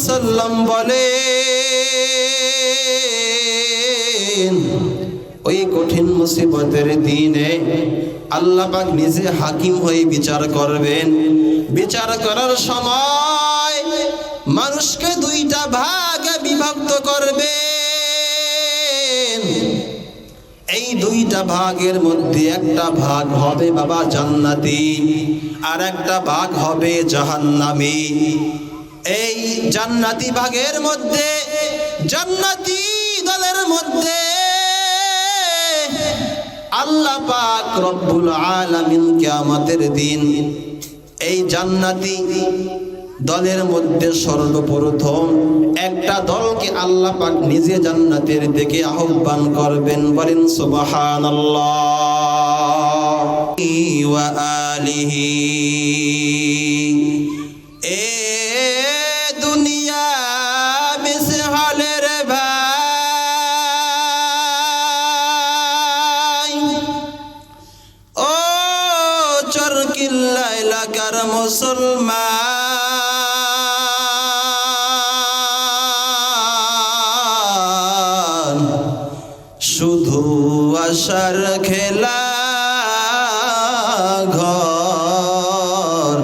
ওয়াসাল্লাম বলেন, ওই কঠিন মুসিবতের দিনে আল্লাহ পাক নিজে হাকিম হয়ে বিচার করবেন। বিচার করার সময় মানুষকে দুইটা ভাগে বিভক্ত করবেন। এই দুইটা ভাগের মধ্যে একটা ভাগ হবে বাবা জান্নাতি, আর একটা ভাগ হবে জাহান্নামী। এই জান্নাতি ভাগের মধ্যে, জান্নাতি দলের মধ্যে আল্লাহ পাক রব্বুল আলামিন কিয়ামতের দিন এই জান্নাতি দলের মধ্যে সর্বপ্রথম একটা দলকে আল্লাহ পাক নিজে জান্নাতের দিকে আহ্বান করবেন। বলেন সুবহানাল্লাহ ওয়া আলিহি। এ দুনিয়া মিসহালের ভাই, ও চরকিল্লা এলাকার মুসলমান, শুধু আশার খেলা ঘর।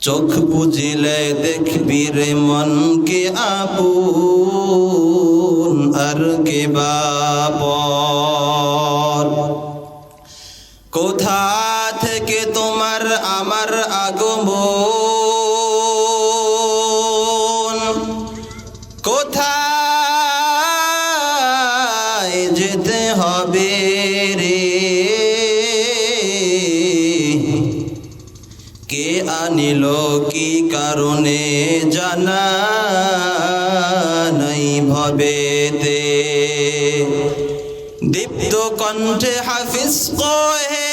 চোখ বুঝিলে দেখবি রে মনকে আপন, আর কে বাপর। কোথা থেকে তোমার আমার আগমন, কোথায় যেতে হবে রে, কে আনিল কি কারণে জানা নাই ভবেতে। দীপ্ত কণ্ঠে হাফিজ কহে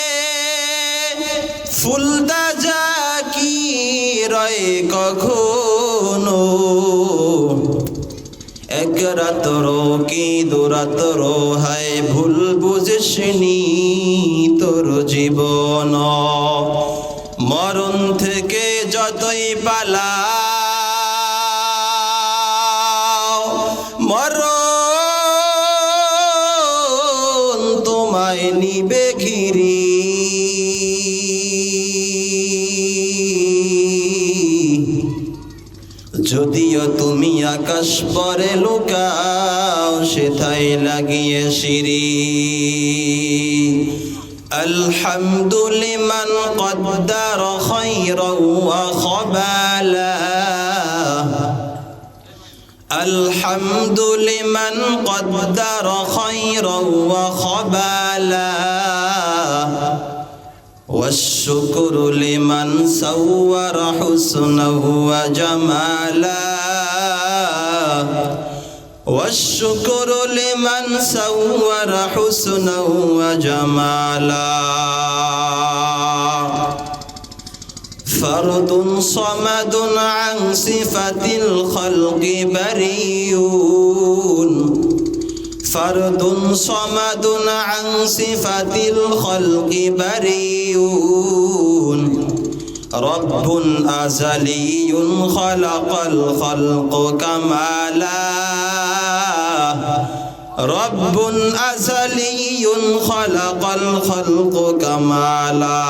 ফুলদা জাকি রয় কখনো, এক রাতর কি দুরাতর হায় ভুল বুঝিসনি তোর জীবন। মরণ থেকে যতই পালাও, মরণ তোমায় নিবে ঘিরি। যদিও তুমি আকাশ পরে লুকাও, সেথায় লাগিয়ে সিঁড়ি। আলহামদুলিমান কদ্দার খায়রাও ওয়া খাবালা, আলহামদুলিমান কদ্দার খায়রাও ওয়া খাবালা, والشكر لمن صور حسنه وجمالا، والشكر لمن صور حسنه وجمالا. فرد صمد عن صفة الخلق بريء، فرد صمد عن صفة الخلق بريء، رب أزلي خلق الخلق كمالا، رب أزلي خلق الخلق كمالا.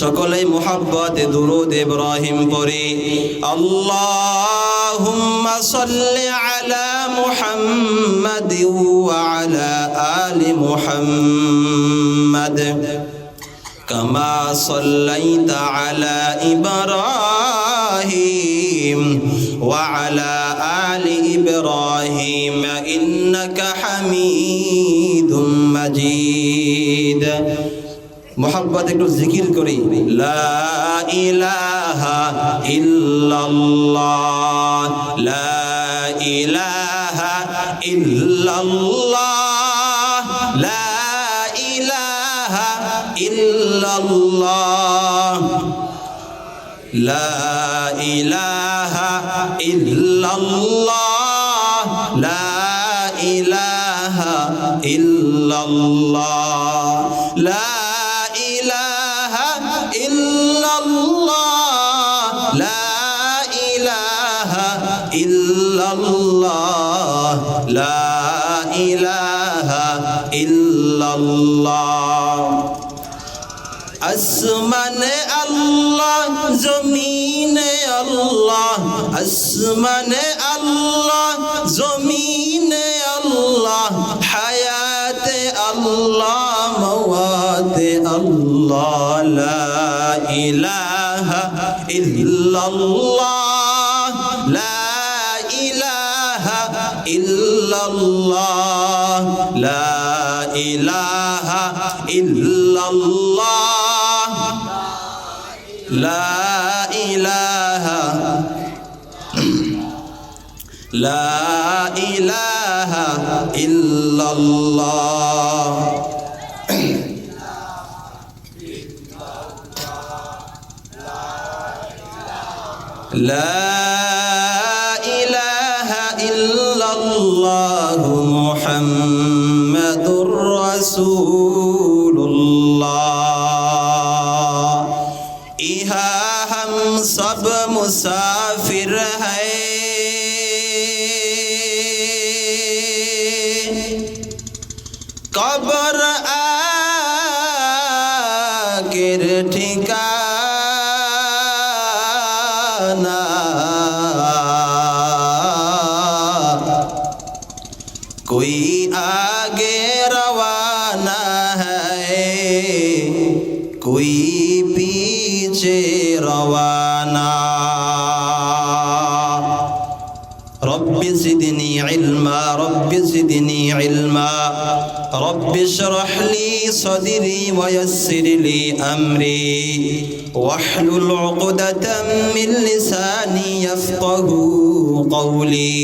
সকলেই মুহাব্বতে দুরূদ ইব্রাহিম পড়ি। আল্লাহুম্মা সাল্লি আলা মুহাম্মাদ ওয়া আলা আলি মুহাম্মাদ কামা সাল্লাইতা আলা ইব্রাহিম ওয়া আলা আলি ইব্রাহিম ইন্নাকা হামিদুম মাজিদ। মোহাব্বত একটু জিকির করি। লা ইলাহা ইল্লাল্লাহ, লা ইলাহা ইল্লাল্লাহ, লা ইলাহা ইল্লাল্লাহ, লা ইলাহা ইল্লাল্লাহ, লা ইলাহা ইল্লাল্লাহ, লা ইলাহা ইল্লাল্লাহ, লা ইল্লাল্লাহ লা ইলাহা ইল্লাল্লাহ। আসমানে আল্লাহ জমিনে আল্লাহ, আসমানে আল্লাহ জমিনে আল্লাহ, হায়াতে আল্লাহ মাওয়াতে আল্লাহ, লা ইলাহা ইল্লাল্লাহ লা ইলাহা ইল্লাল্লাহ লা ইলাহা ইল্লাল্লাহ লা ইলাহা লা ইলাহা ইল্লাল্লাহ। লা ইলাহা ইল্লাল্লাহু মুহাম্মাদুর রাসূলুল্লাহ। ইহা हम सब मुसाफिर है, कब्र आखिर ठिकाना, कोई आगे रवाना है, कोई पीछे रवाना। रब्बि ज़िदनी इल्मा, रब्बि ज़िदनी इल्मा, रब्बि इश्रह ली सदरी वयस्सिर ली अमरी वहलुल उक़दतम मिन लिसानी यफ़क़हू क़ौली।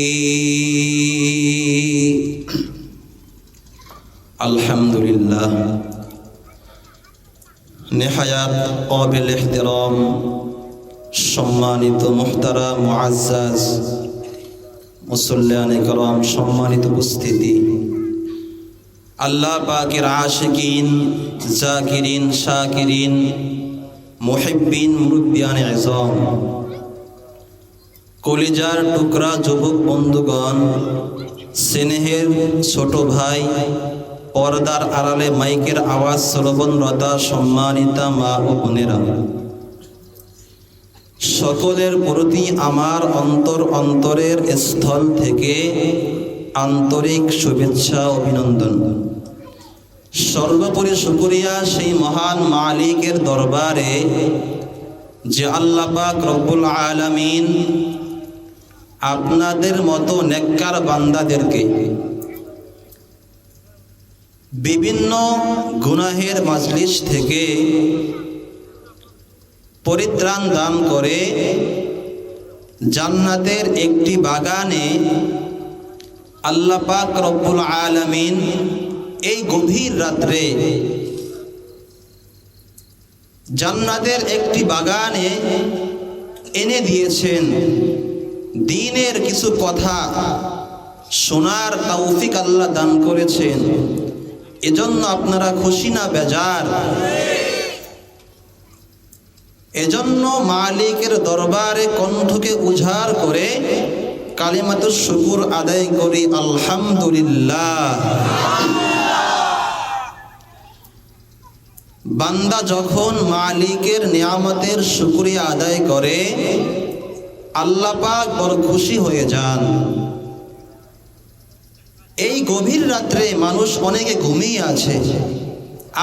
अल्हम्दुलिल्लाह। नेहायत काबिल इहतिराम सम्मानित मुहतरम मुअज़्ज़ज़ मुसल्लियाने करम, सम्मानित उपस्थिति, अल्लाह पाकेर आशिकीन, जाकिरीन, शाकिरीन, मुहिब्बीन, मुरब्बियाने इज़ाम, कलिजार टुकरा যুবক বন্ধুগণ, স্নেহের ছোট ভাই, পর্দার আড়ালে মাইকের আওয়াজ শ্রবণরতা সম্মানিতা মা ও বোনেরা, সকলের প্রতি আমার অন্তরের স্থল থেকে আন্তরিক শুভেচ্ছা অভিনন্দন। সর্বোপরি শুকরিয়া সেই মহান মালিকের দরবারে যে আল্লাহ পাক রব্বুল আলামিন আপনাদের মতো নেককার বান্দাদেরকে বিভিন্ন গুনাহের মাজলিস থেকে পরিত্রাণ দান করে জান্নাতের একটি বাগানে আল্লাহ পাক রব্বুল আলামিন এই গভীর রাত্রে জান্নাতের একটি বাগানে এনে দিয়েছেন। দ্বীনের কিছু কথা শোনার তৌফিক আল্লাহ দান করেছেন। এজন্য আপনারা খুশি না বেজার? এজন্য মালিকের দরবারে কণ্ঠকে উজাড় করে কালিমাতুশ শুকুর আদায় করি আলহামদুলিল্লাহ। বান্দা যখন মালিকের নিয়ামতের শুকরিয়া আদায় করে আল্লাহ পাক বড় খুশি হয়ে যান। এই গভীর রাত্রে মানুষ অনেকে ঘুমিয়ে আছে,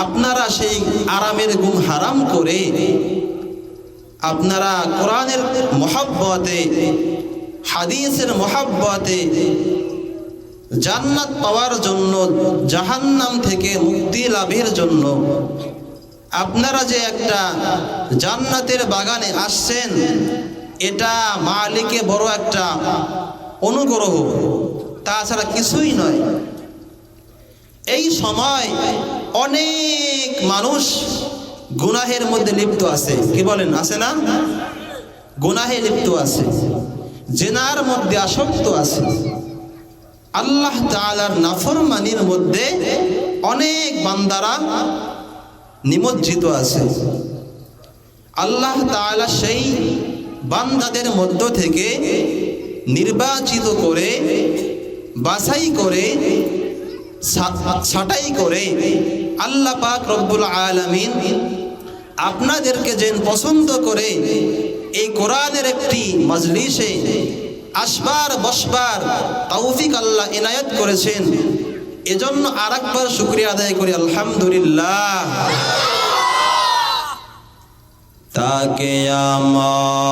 আপনারা সেই আরামের ঘুম হারাম করে আপনারা কোরআনের মহব্বতে, হাদিসের মহব্বতে জান্নাত পাওয়ার জন্য, জাহান্নাম থেকে মুক্তি লাভের জন্য আপনারা যে একটা জান্নাতের বাগানে আসছেন, এটা মালিকে বড় একটা অনুগ্রহ, তাছাড়া কিছুই নয়। এই সময় অনেক মানুষ গুনাহের মধ্যে লিপ্ত আছে, কি বলেন, আছে না? গুনাহে লিপ্ত আছে, জিনার মধ্যে আসক্ত আছে, আল্লাহ তাআলার নাফরমানির মধ্যে অনেক বান্দারা নিমজ্জিত আছে। আল্লাহ তাআলা সেই বান্দাদের মধ্য থেকে নির্বাচিত করে, বাছাই করে, ছাঁটাই করে আল্লাহ পাক রব্বুল আলামিন আপনাদেরকে যেন পছন্দ করে এই কোরআনের একটি মজলিসে আসবার বসবার তৌফিক আল্লাহ ইনায়াত করেছেন। এজন্য আরেকবার শুকরিয়া আদায় করি আলহামদুলিল্লাহ। তাকে আমার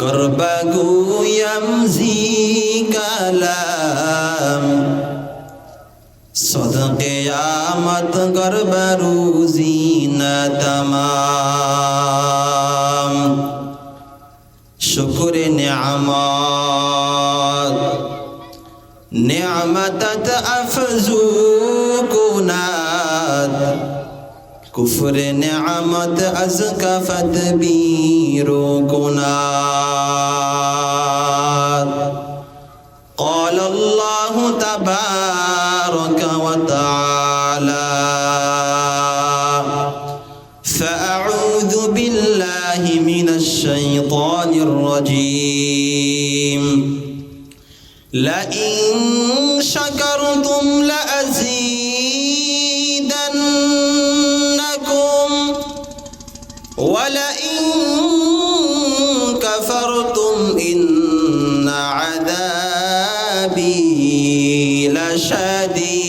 গর্বগুয়াম জি কালাম সদকে আমত গর্বরুজি না তমাম শুকরে নিয়ামত নিয়ামতত আফজু কুনাত কুফরে নিয়ামত আজকা ফতবীরু কুনাত قال الله تبارك وتعالى فأعوذ بالله من الشيطان الرجيم لئن شكرتم لأزيدنكم ولئن كفرتم إن عذابي لشديد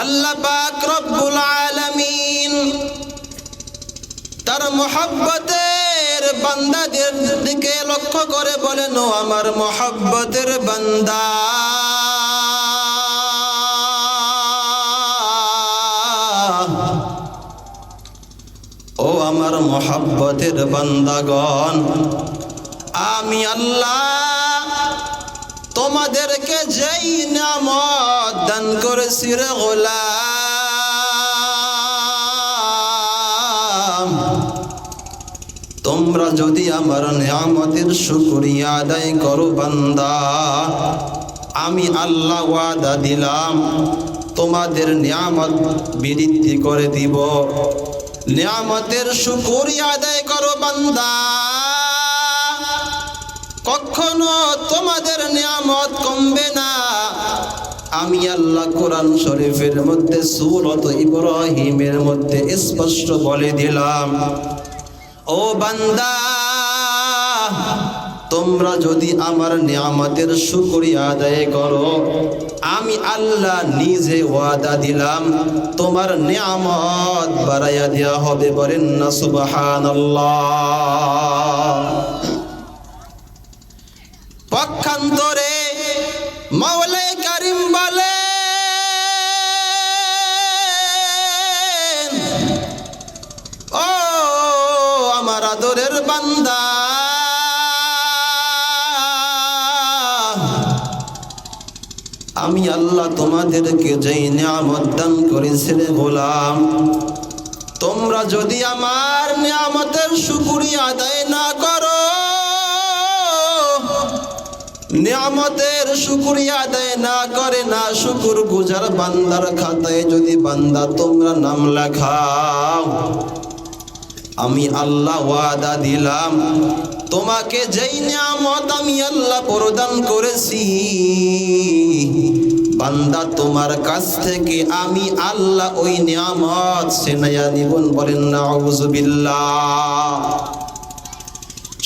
আল্লাহ পাক রব্বুল আলামিন তার মুহাব্বতের বান্দাদের দিকে লক্ষ্য করে বলেন, ও আমার মুহাব্বতের বান্দা, ও আমার মুহাব্বতের বান্দাগণ, আমি আল্লাহ তোমাদেরকে যেই নিয়ামত দান করেছি রে গোলাম, তোমরা যদি আমার নিয়ামতের শুকরিয়া আদায় করো বান্দা, আমি আল্লাহ ওয়াদা দিলাম তোমাদের নিয়ামত বৃদ্ধি করে দিব। নিয়ামতের শুকরিয়া আদায় করো বান্দা, কখনো তোমাদের নিয়ামত কমবে না। আমি আল্লাহ কোরআন শরীফের মধ্যে সূরাত ইব্রাহিমের মধ্যে স্পষ্ট বলে দিলাম, ও বান্দা, তোমরা যদি আমার নিয়ামতের শুকরিয়া আদায় করো, আমি আল্লাহ নিজে ওয়াদা দিলাম তোমার নিয়ামত বাড়াইয়া দেওয়া হবে। বলেন না সুবহানাল্লাহ। পক্ষান্তরে মাওলাই কারীম বলেন, ও আমার আদরের বান্দা, আমি আল্লাহ তোমাদেরকে যেই নিয়ামত দান করেছি রে গোলাম, তোমরা যদি আমার নিয়ামতের শুকরিয়া আদায় না করো, নিয়ামতের শুকরিয়া আদায় না করে, না শুকর গুজার বান্দার খাতায় যদি বান্দা তোমরা নাম লেখাও, আমি আল্লাহ ওয়াদা দিলাম তোমাকে যেই নিয়ামত আমি আল্লাহ প্রদান করেছি, বান্দা তোমার কাছ থেকে আমি আল্লাহ ওই নিয়ামত ছিনাইয়া নিবন। বলেন নাউযুবিল্লাহ।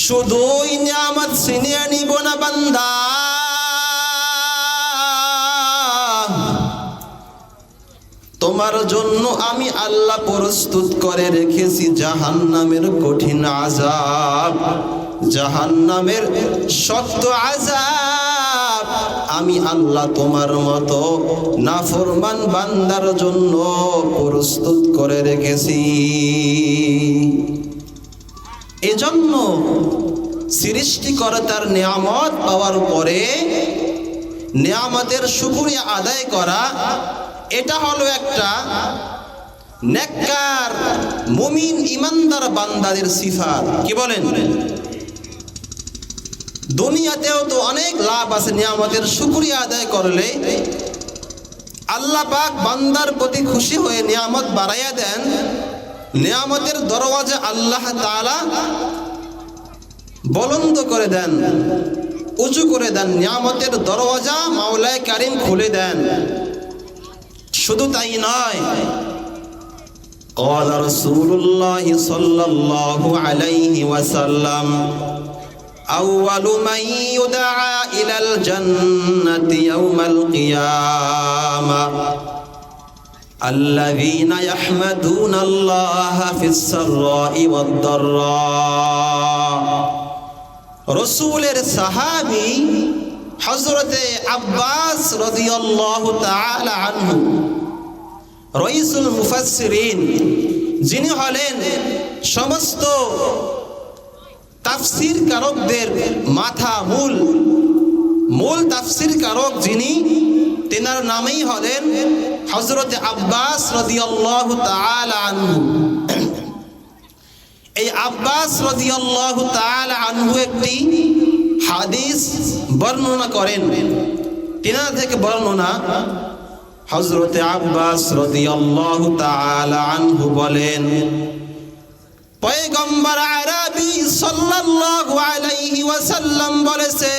শুধু ওই নিয়ামত ছিনিয়ে নিব না বান্দা, তোমার জন্য আমি আল্লাহ প্রস্তুত করে রেখেছি জাহান্নামের কঠিন আযাব, জাহান্নামের শক্ত আযাব। আমি আল্লাহ তোমার মতো নাফরমান বান্দার জন্য প্রস্তুত করে রেখেছি। এজন্য সৃষ্টিকর্তার নিয়ামত পাওয়ার পরে নিয়ামতের শুকরিয়া আদায় করা, এটা হলো একটা নেককার মুমিন ইমানদার বান্দাদের সিফাত। কি বলেন? দুনিয়াতেও তো অনেক লাভ আছে, নিয়ামতের শুকরিয়া আদায় করলে আল্লাহ পাক বান্দার প্রতি খুশি হয়ে নিয়ামত বাড়াইয়া দেন। নিয়ামতের দরওয়াজা আল্লাহ তাআলা বুলন্দ করে দেন, উঁচু করে দেন, নিয়ামতের দরওয়াজা মাওলায়ে কারীম খুলে দেন। শুধু তাই নয়, قال رسول الله صلى الله عليه وسلم أول من يدعى إلى الجنة يوم القيامة الذين يحمدون الله في السراء والضراء। রসুলের সাহাবী হযরতে আব্বাস রাদিয়াল্লাহু তাআলা আনহু, রাইসুল মুফাসসিরিন, যিনি হলেন সমস্ত তাফসীর কারকদের মাথা, মূল তাফসীর কারক যিনি, তেনার নামেই হলেন হযরতে আব্বাস রাদিয়াল্লাহু তাআলা আনহু। এই আব্বাস রাদিয়াল্লাহু তাআলা আনহু একটি হাদিস বর্ণনা করেন। তেনার থেকে বর্ণনা, হযরতে আব্বাস রাদিয়াল্লাহু তাআলা আনহু বলেন, পয়গম্বর আরবি সাল্লাল্লাহু আলাইহি ওয়াসাল্লাম বলেছেন,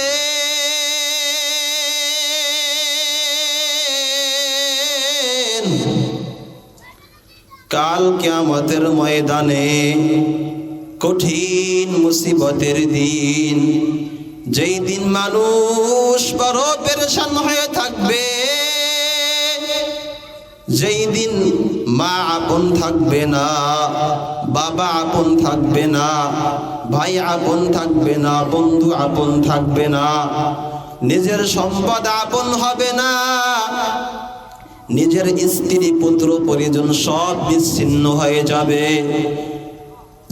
কাল কিয়ামতের ময়দানে কঠিন মুসিবতের দিন, যেই দিন মানুষ বড় পেরেশান হয়ে থাকবে, যেই দিন মা আপন থাকবে না, বাবা আপন থাকবে না, ভাই আপন থাকবে না, বন্ধু আপন থাকবে না, নিজের সম্পদ আপন হবে না, নিজের স্ত্রী পুত্র পরিজন সব বিচ্ছিন্ন হয়ে যাবে।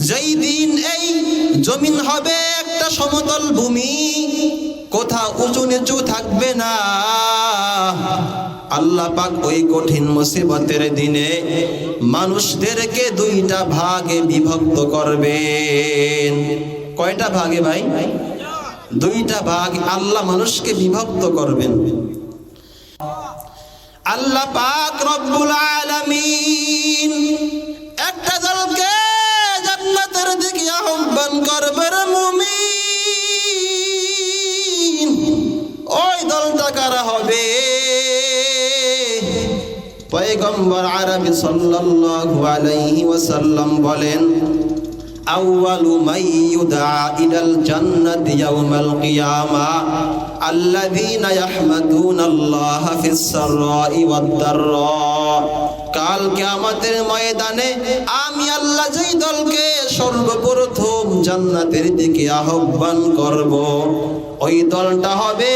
যেই দিন এই জমিন হবে একটা সমতল ভূমি, কোথাও উঁচু নিচু থাকবে না। আল্লাহ পাক ওই কঠিন মুসিবতের দিনে মানুষদেরকে দুইটা ভাগে বিভক্ত করবেন। কয়টা ভাগে ভাই? দুইটা ভাগ আল্লাহ মানুষকে বিভক্ত করবেন। আল্লাহ পাক রব্বুল আলামিন একটা দলকে জান্নাতের দিকে আহ্বান করবেন, মুমিন। ওই দলটা কারা হবে? পয়গম্বর আরবি সাল্লাল্লাহু আলাইহি ওয়াসাল্লাম বলেন, আউয়ালু মান ইউদা ইলাল জান্নাতি ইয়াউমাল কিয়ামা আল্লাযীনা ইয়াহমাদুনাল্লাহা ফিস সাররাই ওয়াদ দাররা। কাল কিয়ামতের ময়দানে আমি আল্লাহ যেই দলকে সর্বপ্রথম জান্নাতের দিকে আহ্বান করব, ওই দলটা হবে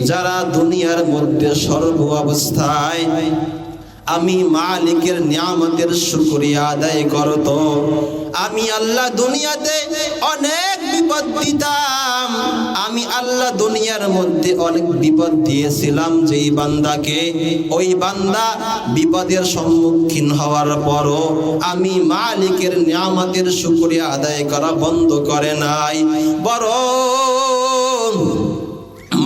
যারা দুনিয়ার মধ্যে সর্ব অবস্থায় আমি মালিকের নিয়ামতের শুকরিয়া আদায় করত। আমি আল্লাহ দুনিয়াতে অনেক বিপদ দিতাম, আমি আল্লাহ দুনিয়ার মধ্যে অনেক বিপদ দিয়েছিলাম যেই বান্দাকে, ওই বান্দা বিপদের সম্মুখীন হওয়ার পরও আমি মালিকের নিয়ামতের শুকরিয়া আদায় করা বন্ধ করে নাই, বরং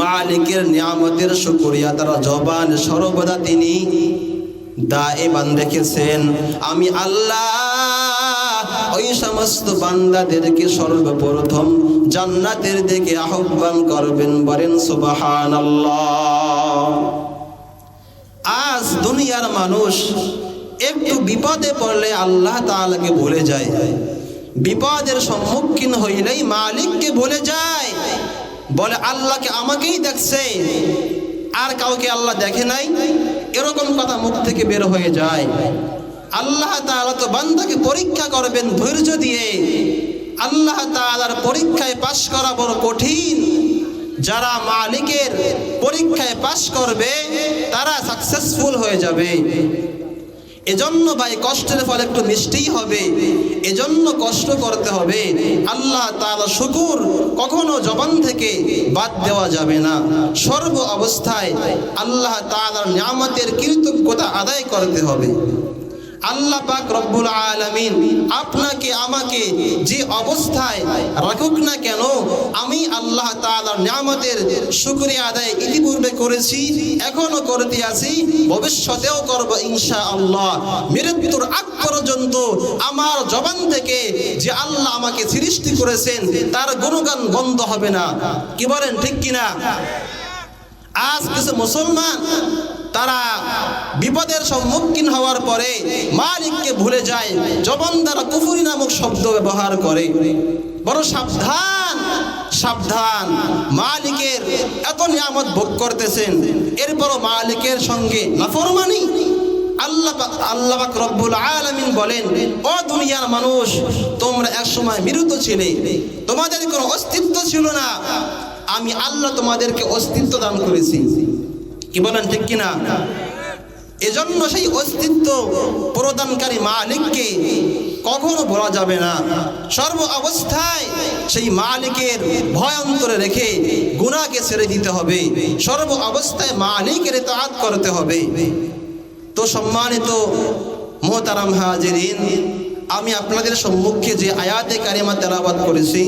মালিকের নিয়ামতের শুকরিয়া তারা জবান সর্বদা তিনি দায়েমান রেখেছেন। আমি আল্লাহ ওই সমস্ত বান্দাদেরকে সর্বপ্রথম জান্নাতের দিকে আহ্বান করবেন, বলেন সুবহানাল্লাহ। আজ দুনিয়ার মানুষ একটু বিপদে পড়লে আল্লাহ তাআলাকে ভুলে যায়, বিপদের সম্মুখীন হইলেই মালিককে ভুলে যায়, বলে আল্লাহকে আমাকেই দেখছে, আর কাউকে আল্লাহ দেখে নাই, এরকম কথা মুখ থেকে বের হয়ে যায়। আল্লাহ তাআলা তো বান্দাকে পরীক্ষা করবেন ধৈর্য দিয়ে। আল্লাহ তাআলার পরীক্ষায় পাশ করা বড় কঠিন। যারা মালিকের পরীক্ষায় পাশ করবে তারা সাকসেসফুল হয়ে যাবে। এজন্য ভাই কষ্টের ফল একটু মিষ্টিই হবে, এজন্য কষ্ট করতে হবে। আল্লাহ তাআলা শুকর কখনো জবান থেকে বাদ দেওয়া যাবে না। সর্ব অবস্থায় আল্লাহ তাআলার নিয়ামতের কৃতজ্ঞতা আদায় করতে হবে। আল্লাহ পাক রব্বুল আলামিন আপনাকে আমাকে যে অবস্থায় রাখুক না কেন, আমি আল্লাহ তাআলার নিয়ামতের শুকরিয়া আদায় ইতিপূর্বে করেছি, এখনো করতে আছি, ভবিষ্যতেও করব ইনশাআল্লাহ। মৃত্যুর আগ পর্যন্ত আমার জবান থেকে যে আল্লাহ আমাকে সৃষ্টি করেছেন তার গুণগান বন্ধ হবে না। কি বলেন, ঠিক কিনা? আজ কিছু মুসলমান তারা বিপদের সম্মুখীন হওয়ার পরে মালিককে ভুলে যায়, জবান দ্বারা কুফরি নামক শব্দ ব্যবহার করে। বড় সাবধান, সাবধান। মালিকের এত নিয়ামত ভোগ করতেছেন, এরপরও মালিকের সঙ্গে নাফরমানি। আল্লাহ পাক রব্বুল আলামিন বলেন, ও দুনিয়ার মানুষ, তোমরা একসময় মৃত ছিলে, তোমাদের কোনো অস্তিত্ব ছিল না, আমি আল্লাহ তোমাদেরকে অস্তিত্ব দান করেছি। কি বলেন, ঠিক কিনা? এজন্য সেই অস্তিত্ব প্রদানকারী মালিককে কখনো ভোলা যাবে না। সর্ব অবস্থায় সেই মালিকের ভয় অন্তরে রেখে গুনাহকে ছেড়ে দিতে হবে, সর্ব অবস্থায় মালিকের ইতাআত করতে হবে। তো সম্মানিত মুহতারাম হাজিরিন, আমি আপনাদের সম্মুখে যে আয়াতে কারিমা তেলাওয়াত করেছি,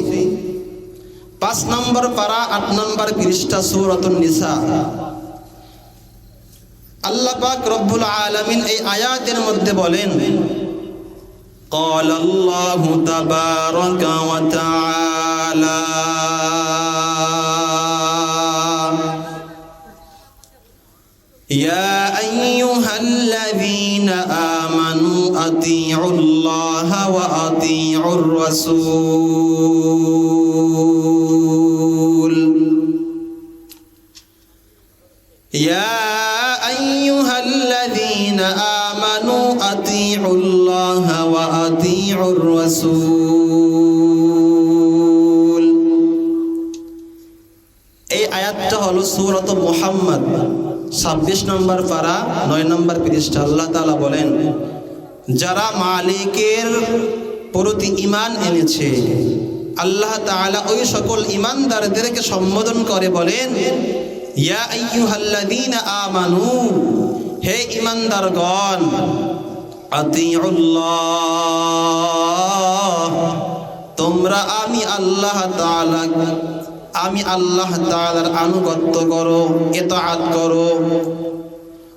5 নম্বর পারা 8 নম্বর পৃষ্ঠা সূরাতুন নিসা। আল্লাহ পাক রব্বুল আলামিন এই আয়াতের মধ্যে বলেন, ক্বালাল্লাহু তাবারাকা ওয়া তাআলা ইয়া আইয়ুহাল্লাযীনা আমানু আতিউল্লাহা ওয়া আতিউর রাসূল। ইয়া আইয়ুহাল্লাযীনা আমানু আতিউল্লাহা ওয়া আতিউর রাসূল। এই আয়াতটা হলো সূরাত মুহাম্মদ 26 নম্বর পারা 9 নম্বর পৃষ্ঠা। আল্লাহ তাআলা বলেন, যারা মালিকের প্রতি ঈমান এনেছে, আল্লাহ তাআলা ওই সকল ঈমানদারদেরকে সম্বোধন করে বলেন, ইয়া আইয়ুহাল্লাযীনা আমানু, হে ঈমানদারগণ, আতিউল্লাহ, তোমরা আমি আল্লাহ তাআলার আনুগত্য করো, ইতাআত করো।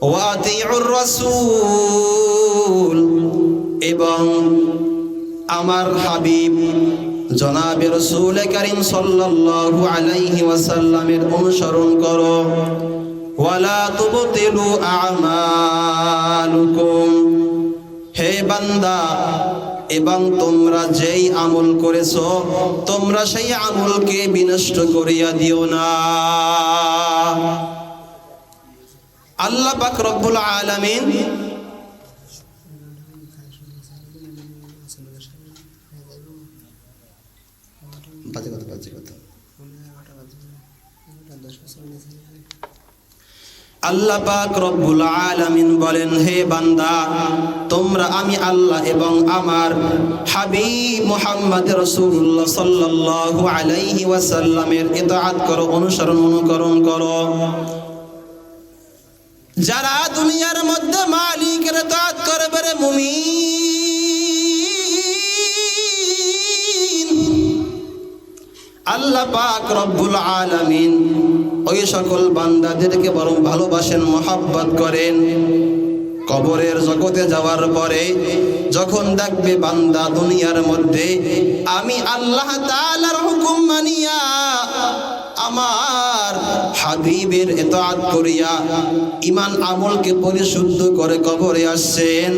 ওয়া আতিউর রাসূল, এবং আমার হাবিব জনাবে রাসূল কারীম সাল্লাল্লাহু আলাইহি ওয়াসাল্লামের অনুসরণ করো। ওয়ালা তুবতিলু আমালুকুম, হে বান্দা, এবং তোমরা যেই আমল করেছো তোমরা সেই আমলকে বিনষ্ট করিয়া দিও না। আল্লাহ পাক রব্বুল আলামিন আল্লাহ পাক রব্বুল আলামিন বলেন, হে বান্দা, তোমরা আমি আল্লাহ এবং আমার হাবিব মুহাম্মদ রাসূলুল্লাহ সাল্লাল্লাহু আলাইহি ওয়াসাল্লামের ইতাআত করো, অনুসরণ অনুকরণ করো। যারা দুনিয়ার মধ্যে মালিকের ইতাআত করবে রে মুমিন, আল্লাহ পাক রব্বুল আলামিন ওই সকল বান্দাদেরকে বড় ভালোবাসেন, মহব্বত করেন। কবরের জগতে যাওয়ার পরে যখন দেখবে বান্দা দুনিয়ার মধ্যে আমি আল্লাহ তাআলার হুকুম মানিয়া আমার হাবিবের ইতাআত করিয়া ঈমান আমলকে পরিশুদ্ধ করে কবরে আসছেন,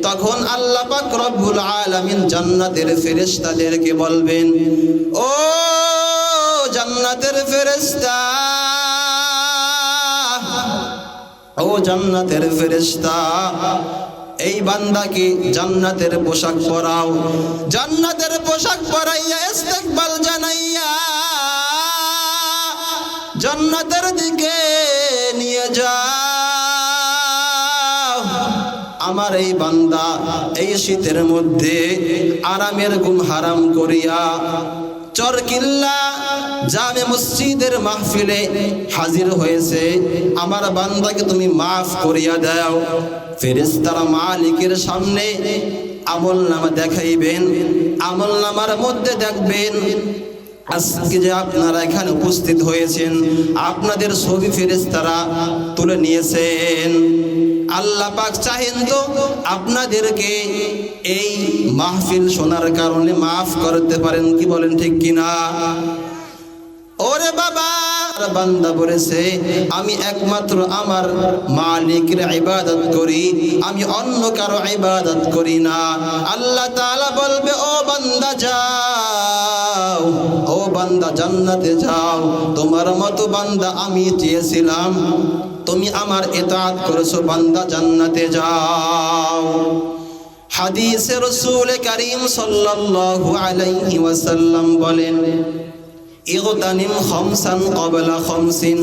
তখন আল্লাহ পাক রব্বুল আলামিন জান্নাতের ফেরেশতাদেরকে বলবেন, ও জান্নাতের ফেরেশতা, ও জান্নাতের ফেরেশতা, এই বান্দাকে জান্নাতের পোশাক পরাও। জান্নাতের পোশাক পরাইয়া ইস্তেকবাল জানাইয়া জান্নাতের দিকে নিয়ে যাও। আমার এই বান্দা এই শীতের মধ্যে আরামের ঘুম হারাম করিয়া চরকিল্লা জামে মসজিদের মাহফিলে হাজির হয়েছে, আমার বান্দাকে তুমি মাফ করিয়া দাও। ফেরেশতারা মালিকের সামনে আমলনামা দেখাইবেন, আমলনামার মধ্যে দেখবেন আজকে যে আপনারা এখানে উপস্থিত হয়েছেন, আপনাদের ছবি ফেরেশতারা তুলে নিয়েছেন। আল্লাহ পাক চাহেন তো আপনাদেরকে এই মাহফিল শোনার কারণে মাফ করতে পারেন, কি বলেন ঠিক কিনা? ওরে বাবা, বান্দা বলেছে আমি একমাত্র আমার মালিকের ইবাদত করি, আমি অন্য কারো ইবাদত করি না। আল্লাহ তাআলা বলবে ও বান্দা যাও, ও বান্দা জান্নাতে যাও। তোমার মতো বান্দা আমি চেয়েছিলাম, তুমি আমার ইতাআত করেছো, বান্দা জান্নাতে যাও। হাদিসে রাসূল করিম সাল্লাল্লাহু আলাইহি ওয়াসাল্লাম বলেন ইগতানিম খামসান ক্বাবলা খামসিন,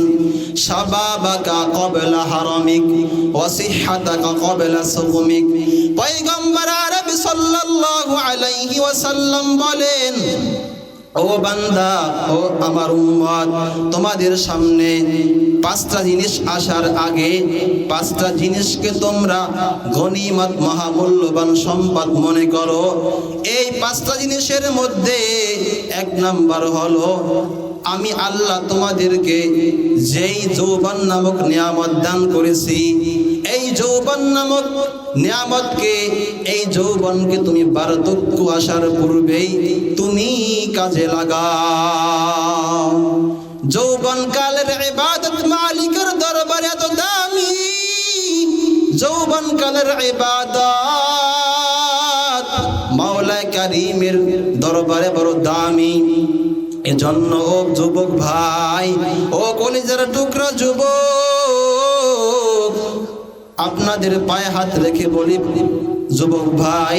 শাবাবাকা ক্বাবলা হারামিক ওয়া সিহহাতাকা ক্বাবলা সুকুমিক। পয়গম্বর আরবি সাল্লাল্লাহু আলাইহি ওয়াসাল্লাম বলেন, ও বান্দা, ও আমার উম্মত, তোমাদের সামনে পাঁচটা জিনিস আসার আগে পাঁচটা জিনিসকে তোমরা গনিমত, মহামূল্যবান সম্পদ মনে করো। এই পাঁচটা জিনিসের মধ্যে এক নাম্বার হলো আমি আল্লাহ তোমাদেরকে যেই যৌবন নামক নিয়ামত দান করেছি, এই যৌবন নামক নিয়ামতকে, এই যৌবনকে তুমি বার্ধক্য আসার পূর্বেই তুমি কাজে লাগাও। যৌবন কালের ইবাদত মালিকের দরবারে এত দামি, যৌবন কালের ইবাদত মাওলা কারীমের দরবারে বড় দামি। এজন্য ও যুবক ভাই, ও কলিজার টুকরা যুবক, আপনাদের পায়ে হাত রেখে বলি যুবক ভাই,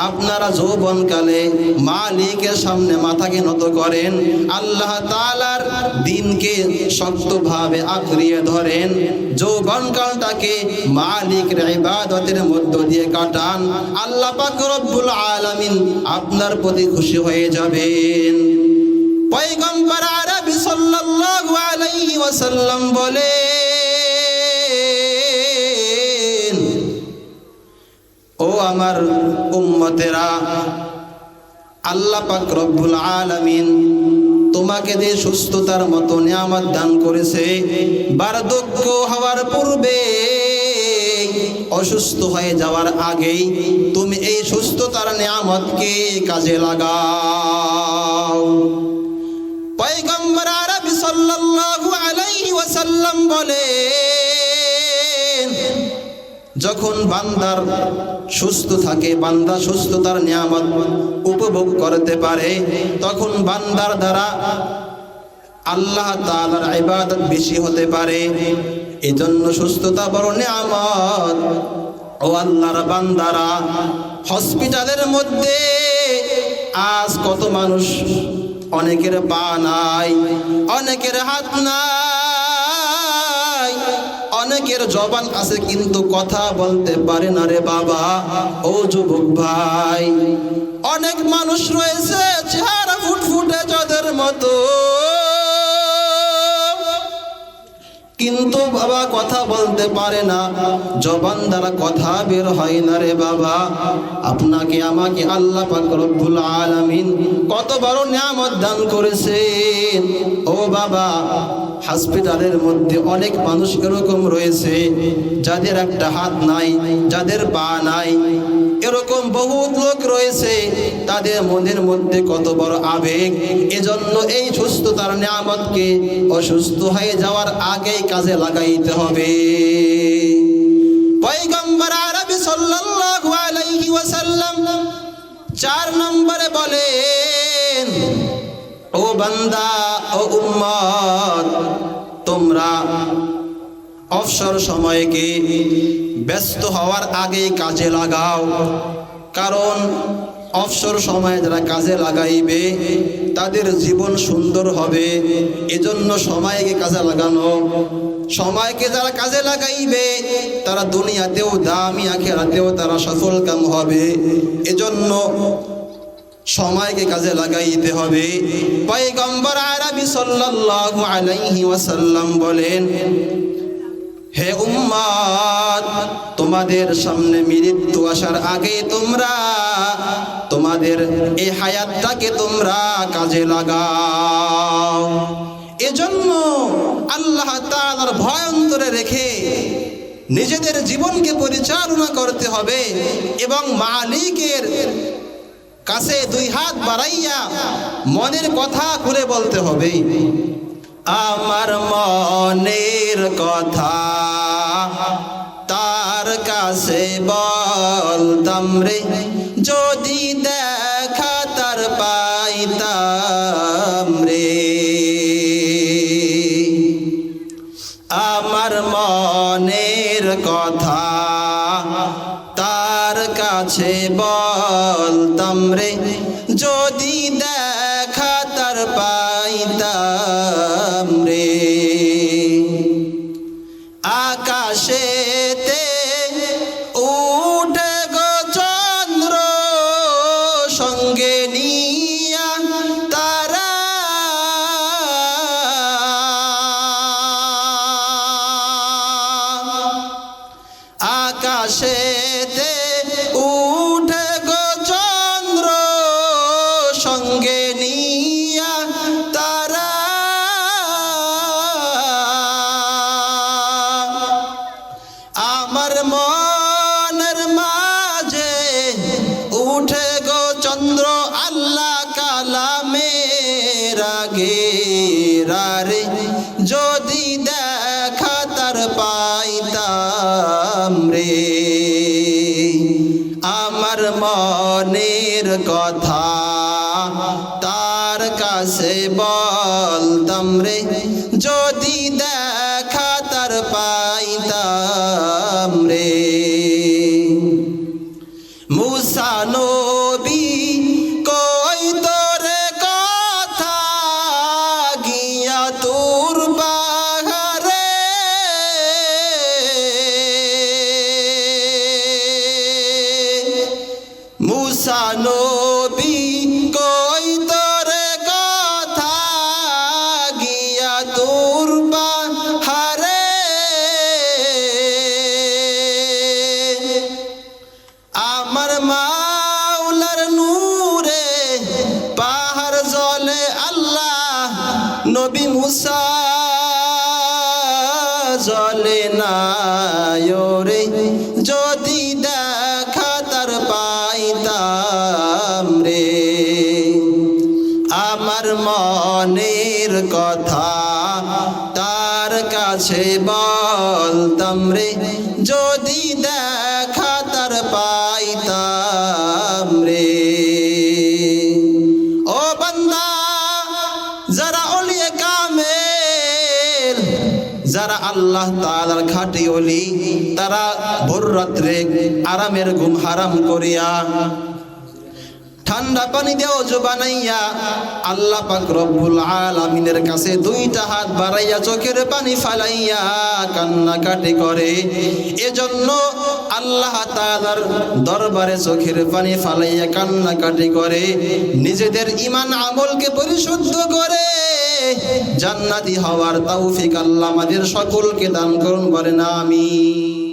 আপনারা যৌবনকালে মালিকের সামনে মাথাকে নত করেন, আল্লাহ তাআলার দ্বীনকে শক্তভাবে আঁকড়িয়ে ধরেন, যৌবনকালটাকে মালিকের ইবাদতের মধ্য দিয়ে কাটান। আল্লাহ পাক রব্বুল আলামিন আপনার প্রতি খুশি হয়ে যাবেন। পয়গম্বর আরবি সাল্লাল্লাহু আলাইহি ওয়াসাল্লাম বলেন, ও আমার উম্মতেরা, আল্লাহ পাক রব্বুল আলামিন তোমাকে যে সুস্থতার মতো নিয়ামত দান করেছে, বার্ধক্য হওয়ার পূর্বে, অসুস্থ হয়ে যাওয়ার আগেই তুমি এই সুস্থতার নিয়ামতকে কাজে লাগাও। পয়গম্বর আরবি সাল্লাল্লাহু আলাইহি ওয়াসাল্লাম বলেন, যখন বান্দার সুস্থ থাকে, বান্দা সুস্থতার নিয়ামত উপভোগ করতে পারে, তখন বান্দার দ্বারা আল্লাহ তাআলার ইবাদত বেশি হতে পারে। এজন্য সুস্থতা বড় নিয়ামত। ও আল্লাহর বান্দারা, হসপিটালের মধ্যে আজ কত মানুষ, অনেকের পা নাই, অনেকের হাত নাই, অনেকের জবান আছে কিন্তু কথা বলতে পারে না রে বাবা। ও যুবক ভাই, অনেক মানুষ রয়েছে চেহারা ফুটফুটে চাঁদের মতো, কিন্তু বাবা কথা বলতে পারে না, জবান দ্বারা কথা বের হয় না রে বাবা। আপনাকে আমাকে আল্লাহ পাক রব্বুল আলামিন কত বড় নিয়ামত দান করেছেন। ও বাবা, হসপিটালের মধ্যে অনেক মানুষ এরকম রয়েছে যাদের একটা হাত নাই, যাদের পা নাই, এরকম বহু লোক রয়েছে, তাদের মনের মধ্যে কত বড় আবেগ। এজন্য এই সুস্থতার নিয়ামতকে অসুস্থ হয়ে যাওয়ার আগেই কাজে লাগাইতে হবে। পয়গম্বর আরবি সাল্লাল্লাহু আলাইহি ওয়াসাল্লাম 4 নম্বরে বলেন, ও বান্দা, ও উম্মত, তোমরা অবসর সময়কে ব্যস্ত হওয়ার আগেই কাজে লাগাও। কারণ অবসর সময় যারা কাজে লাগাইবে তাদের জীবন সুন্দর হবে। এজন্য সময়কে কাজে লাগানো, সময়কে যারা কাজে লাগাইবে তারা দুনিয়াতেও দামি, আখিরাতেও তারা সফল কাম হবে। এজন্য সময়কে কাজে লাগাইতে হবে। পয়গম্বর আরবি সাল্লাল্লাহু আলাইহি ওয়াসাল্লাম বলেন, হে উম্মত, তোমাদের সামনে মৃত্যু আসার আগে তোমরা তোমাদের এই হায়াতটাকে তোমরা কাজে লাগাও। এজন্য আল্লাহ তাআলার ভয় অন্তরে রেখে নিজেদের জীবনকে পরিচালনা করতে হবে এবং মালিকের কাছে দুই হাত বাড়াইয়া মনের কথা খুলে বলতে হবে। আমার মনের কথা তার কাছে বলতাম রে, যদি দেখা তার পাইতাম রে। আমার মনের কথা তার কাছে বলতাম রে, যদি দেখা তার পাইতাম রে। আকাশেতে উঠে গো চন্দ্র সঙ্গে নিয়া তারা, আকাশেতে উঠে গো চন্দ্র সঙ্গে নিয়া তারা, আমার মনের মাঝে উঠে গো চন্দ্র আল্লাহ কালামের আগে রে, যদি দেখা তার পাইতাম রে। আমার মনের কথা তার কাছে বলতাম রে, যদি দেখা তার পাইতাম রে। মুসা নবী কই তোরে কথা গিয়া তোর বাহারে, মুসা নবী কই তোরে কথা গিয়া তোর বাহারে। আমার মাওলার নূরে পাহাড় জ্বলে আল্লাহ নবী মুসা জ্বলে না রে, যদি দেখা তার পাইতাম রে। আমার মনের কথা তার কাছে বলতাম রে, যদি দেখা তার পাইতাম রে। ও বান্দা, যারা ওলিয়ে কামেল, যারা আল্লাহ তাআলার খাঁটি ওলি, তারা ভোর রাত্রে আরামের ঘুম হারাম করিয়া ঠান্ডা পানি দিয়ে ওযু বানাইয়া আল্লাহ পাক রব্বুল আলামিনের কাছে দুইটা হাত বাড়াইয়া চোখের পানি ফালাইয়া কান্নাকাটি করে। এজন্য আল্লাহ তাআলার দরবারে চোখের পানি ফালাইয়া কান্নাকাটি করে নিজেদের ঈমান আমলকে পরিশুদ্ধ করে জান্নাতি হওয়ার তৌফিক আল্লাহ আমাদের সকলকে দান করুন, বলেন আমিন।